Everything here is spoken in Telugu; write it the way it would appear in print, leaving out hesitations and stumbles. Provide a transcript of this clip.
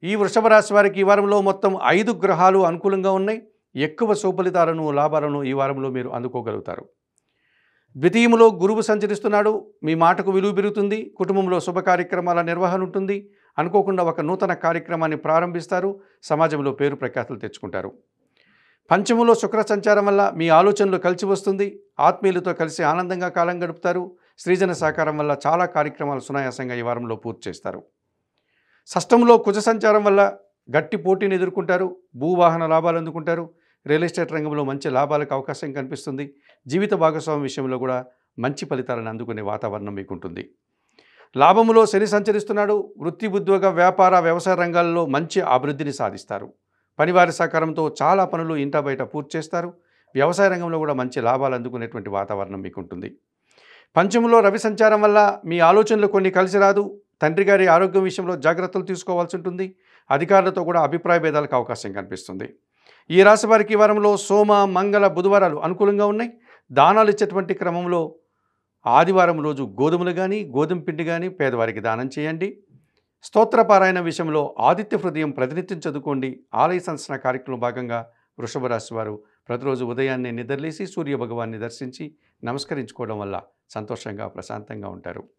ఈ వృషభ రాశి వారికి ఈ వారంలో మొత్తం 5 గ్రహాలు అనుకూలంగా ఉన్నాయి. ఎక్కువ సుఫలితాలను, లాభాలను ఈ వారంలో మీరు అందుకోగలుగుతారు. ద్వితీయములో గురువు సంచరిస్తున్నాడు. మీ మాటకు విలువ పెరుగుతుంది. కుటుంబంలో శుభ కార్యక్రమాల నిర్వహణ ఉంటుంది. అనుకోకుండా ఒక నూతన కార్యక్రమాన్ని ప్రారంభిస్తారు. సమాజంలో పేరు ప్రఖ్యాతులు తెచ్చుకుంటారు. పంచములో శుక్ర సంచారం వల్ల మీ ఆలోచనలు కలిసి వస్తుంది. ఆత్మీయులతో కలిసి ఆనందంగా కాలం గడుపుతారు. సృజన సహకారం వల్ల చాలా కార్యక్రమాలు సునాయాసంగా ఈ వారంలో పూర్తి చేస్తారు. షష్టంలో కుజ సంచారం వల్ల గట్టి పోటీని ఎదుర్కొంటారు. భూవాహన లాభాలు అందుకుంటారు. రియల్ ఎస్టేట్ రంగంలో మంచి లాభాలకు అవకాశం కనిపిస్తుంది. జీవిత భాగస్వామి విషయంలో కూడా మంచి ఫలితాలను అందుకునే వాతావరణం మీకు ఉంటుంది. లాభములో శని సంచరిస్తున్నాడు. వృత్తి, ఉద్యోగ, వ్యాపార, వ్యవసాయ రంగాల్లో మంచి అభివృద్ధిని సాధిస్తారు. పనివారి సహకారంతో చాలా పనులు ఇంటా బయట పూర్తి చేస్తారు. వ్యవసాయ రంగంలో కూడా మంచి లాభాలు అందుకునేటువంటి వాతావరణం మీకు ఉంటుంది. పంచములో రవి సంచారం వల్ల మీ ఆలోచనలు కొన్ని కలిసి రాదు. తండ్రి గారి ఆరోగ్యం విషయంలో జాగ్రత్తలు తీసుకోవాల్సి ఉంటుంది. అధికారులతో కూడా అభిప్రాయ భేదాలకు అవకాశం కనిపిస్తుంది. ఈ రాశి వారికి ఈ వారంలో సోమ, మంగళ, బుధవారాలు అనుకూలంగా ఉన్నాయి. దానాలు ఇచ్చేటువంటి క్రమంలో ఆదివారం రోజు గోధుమలు కానీ, గోధుమ పిండి కానీ పేదవారికి దానం చేయండి. స్తోత్రపారాయణ విషయంలో ఆదిత్య హృదయం ప్రతినిత్యం చదువుకోండి. ఆలయ సందర్శన కార్యక్రమం భాగంగా వృషభ రాశి వారు ప్రతిరోజు ఉదయాన్నే నిద్రలేసి సూర్య భగవాన్ని దర్శించి నమస్కరించుకోవడం వల్ల సంతోషంగా, ప్రశాంతంగా ఉంటారు.